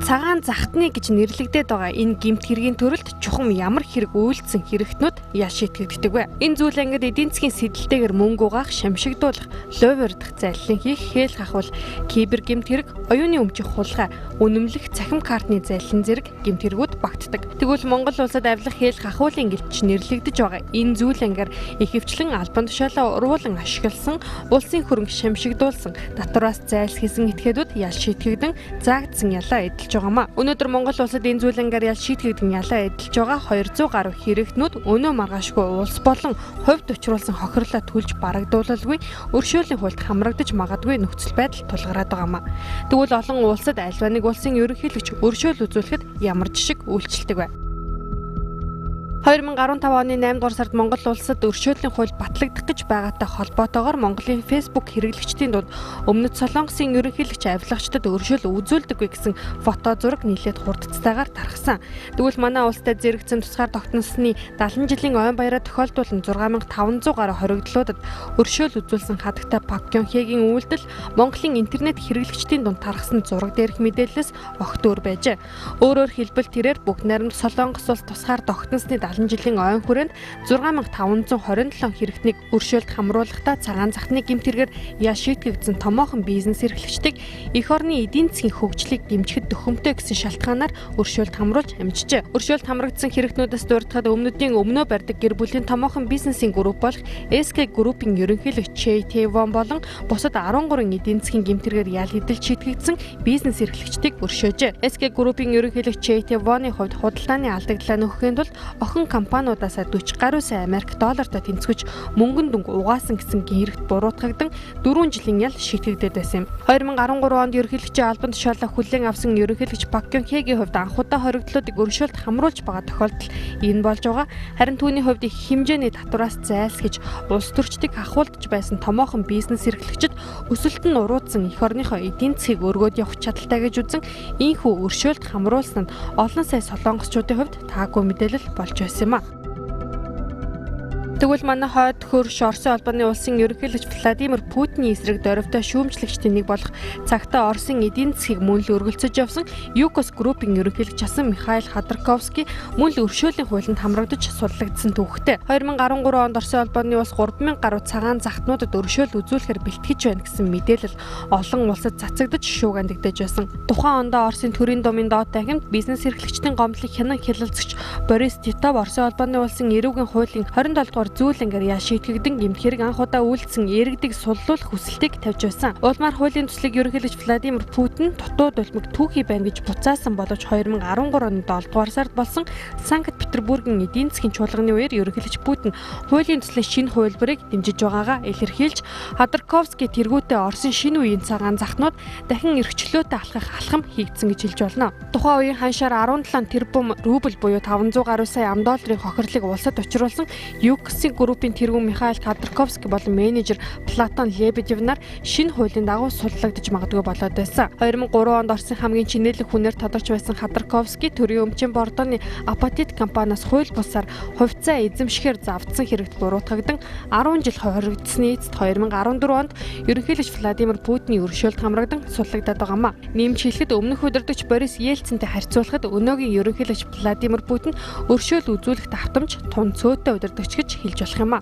Цагаан захтны гэж нэрлэгдээд байгаа энэ гэмт хэргийн төрөлд чухам ямар хэрэг үйлдсэн хэрэгтнүүд яаж шийтгэгддэг вэ? Энэ зүйл ангид эдийн засгийн сэдэлтэйгээр мөнгө угаах, шамшигдуулах, ловёрдох зайлшин хийх, хээл хахвал кибер гэмт хэрэг, оюуны өмчих хулгай, үнэмлэх, цахим картны зайлшин зэрэг гэмт хэрэгүүд багтдаг. Тэгвэл Монгол улсад авилах хээл хахвуулын гэлч нэрлэгдэж байгаа энэ зүйл ангиар ихэвчлэн албан тушаалаа уруулан ашигласан, улсын хөрөнгө шамшигдуулсан, татвараас зайлсхийсэн этгээдүүд яаж шийтгэгдэн заагдсан ялаа эдэлж байгаамаа. Өнөөдөр Монгол улсад энэ зүйл ангиар яаж шийтгэгдэн ялаа эдэлж байгаа 200 гаруй хэрэгтнүүд өнөө маргаашгүй улс болон хувьд учруулсан хохирлоо төлж барагдуулалгүй өршөөлийн хуульд хамрагдаж магадгүй нөхцөл байдал тулгараад байгаамаа. Тэгвэл олон улсад альва нэг улсын ерөнхийлөгч өршөөл үзүүлэхэд ямар жишг үйлчилдэг вэ? 2015 оны 8 дугаар сард Монгол улсад өршөөлийн хууль батлагдах гэж байгаатай холбоотойгоор Монголын Facebook хэрэглэгчдийн дунд Өмнөд Солонгосын ерөнхийлөгч авилгачдад өршөөл үзүүлдэггүй гэсэн фото зураг нийлээд хурдцтайгаар тархсан. Тэгвэл манай улстай зэрэгцэн тусгаар тогтносны 70 жилийн ойн баяраа тохиолдуулан 6500 гаруй хоригдлуудад өршөөл үзүүлсэн хадагтай Пак Кён Хэгийн үйлдэл Монголын интернет хэрэглэгчдийн дунд тархсан зураг дээрх мэдээлэлээс огт өөр байжээ. Өөрөөр хэлбэл тэрээр бүх наримд Солонгос улс тусгаар тогтносны 70 жилийн ойн хүрээнд 6527 хэрэгтнийг өршөөлд хамруулахдаа цагаан захтны гэмт хэрэгээр яаж шийтгэгдсэн томоохон бизнес эрхлэгчдийг эх орны эдийн засгийн хөгжлийг дэмжихэд төхөмтэй гэсэн шалтгаанаар өршөөлд хамруулж амжижээ. Өршөөлд хамрагдсан хэрэгтнүүдээс дурдахад өмнөдийн өмнөө барьдаг гэр бүлийн томоохон бизнесийн групп болох SK Group-ийн ерөнхийлөгч Чэй Тэвон болон бусад 13 эдийн засгийн гэмт хэрэгээр ял хэдэлж шийтгэгдсэн бизнес эрхлэгчдийг өршөөжээ. SK Group-ийн ерөнхийлөгч Чэй Тэвоны хувьд худалдааны алдагдлаа нөхөхийн тулд охин компаниудаас 40 гаруй сая Америк доллартай тэнцвэж мөнгөн дүнг угаасан гэсэн гэрэгт буруутгагдан 4 жилийн ял шийтгэгдээд байсан юм. 2013 онд ерөнхийлөгчийн албан тушаалаа хүлээн авсан ерөнхийлөгч Пак Кён Хэгийн хувьд анхудаа хоригдлуудыг өршөөлт хамруулж байгаа тохиолдол энэ болж байгаа. Харин түүний хувьд их хэмжээний татвараас зайлсхийж улс төрчдийг ахуулж байсан томоохон бизнес эрхлэгчид өсөлт нь уруудсан эх орныхоо эдийн засгийг өргөөд явах чадaltaй гэж үзэн ийхүү өршөөлт хамруулсан нь олон сая солонгосчуудын хувьд таагүй мэдээлэл болж байсан юм а. Тэгвэл манай хойд хөрш Оросын холбооны улсын ерөнхийлөгч Владимир Путиний эсрэг дөрвтэй шүүмжлэгчдийн нэг болох цагтаа Оросын эдийн засгийг мөн л өргөлцөж явсан Юкос Группийн ерөнхийлөгч асан Михаил Ходорковский мөн л өршөөлийн хуулинд хамрагдаж судлагдсан түүхтэй. 2013 онд Оросын холбооны улс 3000 гаруй цагаан захтнуудад өршөөл үзүүлэхээр бэлтгэж байна гэсэн мэдээлэл олон улсад цацагдж шүүгандагдаж байсан. Тухайн ондоо Оросын төрийн думын доод танхимд бизнес эрхлэгчдийн гомдлыг хянан хилэлцэгч Борис Титов Оросын холбооны улсын эрүүгийн хуулийн 27 дугаар зүйл ангиар яаж шийтгэгдэн гэмт хэрэг анх удаа үйлдсэн иргэдийг суллуулах хүсэлтийг тавьж байсан. Улмаар хуулийн төслийг ерөнхийлөгч Владимир Путин дутууд улмыг түүхий байна гэж буцаасан боловч 2013 оны 7 дугаар сард болсон Санкт-Петербургийн эдийн засгийн чуулганы үеэр ерөнхийлөгч Путин хуулийн төслийн шинэ хувилбарыг дэмжиж байгаагаа илэрхийлж Ходорковский тэргүүтээ Оросын шинэ үеийн цагаан захтнууд дахин эрхчлөөтэй алхах алхам хийгдсэн гэж хэлж болно. Тухайн үеийн ханшаар 17 тэрбум рубль буюу 500 гаруй сая $, хохирлыг улсад учруулсан Юкос Группийн тэргүүн Михаил Ходорковский болон менежер Платон Лебедев нар шинэ хуулийн дагуу суллагдаж магадгүй болоод байсан. 2003 онд Оросын хамгийн чинээлэг хүнээр тодорч байсан Ходорковский төрийн өмчийн бордооны апатит компаниас хууль бусаар хувьцаа эзэмшихээр завдсан хэрэгт буруутгагдан 10 жил хоригдсны эцэст 2014 онд ерөнхийлөгч Владимир Путиний өршөөлт хамрагдан суллагдаад байгаамаа. Нэмж хэлэхэд өмнөх удирдагч Борис Ельцинтэй харьцуулахад өнөөгийн ерөнхийлөгч Владимир Путин өршөөл үзүүлэх давтамж тун цөөтэй удирдагч гэж хэлж болох юм а.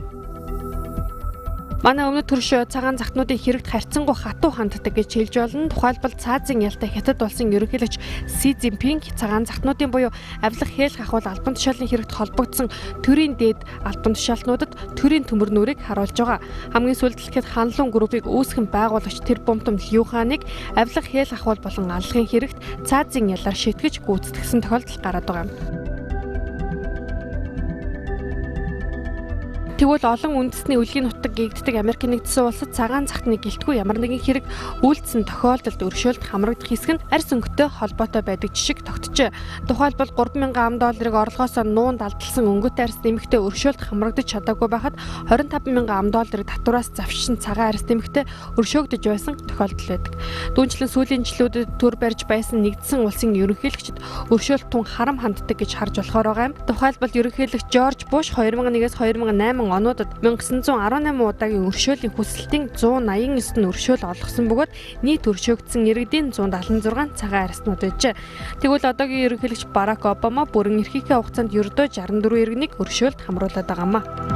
Манай өмнөд төрш цагаан захтнуудын хэрэгт харьцангуй хатуу ханддаг гэж хэлж болно. Тухайлбал цаазын ялтай хятад улсын ерөнхийлөгч Си Цзиньпин цагаан захтнуудын буюу авилах хээл хахуул албан тушаалын хэрэгт холбогдсон төрийн дээд албан тушаалтнуудад төрийн төмөр нүрийг харуулж байгаа. Хамгийн сүүлд хэлэхэд Ханлун группийг үүсгэн байгуулагч тэр бомтом Лю Ханыг авилах хээл хахуул болон алхахын хэрэгт цаазын ялаар шийтгэж гүйцэтгэсэн тохиолдол гараад байгаа юм. Тэгвэл олон үндэсний үлгийн нутаг гэгддэг Америк нэгдсэн улсад цагаан захтны гэлтгүй ямар нэгэн хэрэг үйлдсэн тохиолдолд өршөөлт хамрагдах хэсэг нь арьс өнгөтэй холбоотой байдаг жишг тогтжээ. Тухайлбал $3,000 орлогоос нуунд алдалсан өнгөтэй арьс нэмэгтэй өршөөлт хамрагдаж чадаагүй байхад $25,000 татвараас завшсан цагаан арьс нэмэгтэй өршөөгдөж байсан тохиолдол байдаг. Түүнчлэн сүүлийн жилүүдэд төр барьж байсан нэгдсэн улсын ерөнхийлөгчд өршөөлт тун харам ханддаг гэж харж болохоор байгаа юм. Тухайлбал ерөнхийлөгч Жорж Буш 2001-с 2008 онуудад 1918 удаагийн өршөөлийн хүсэлтийн 189 өршөөл олгосон бөгөөд нийт өршөөгдсөн иргэдийн 176 цагаан арьснууд байжээ. Тэгвэл одоогийн ерөнхийлөгч Барак Обама бүрэн эрхийнхээ хугацаанд ердөө 64 иргэнийг өршөөлд хамруулад байгаамаа.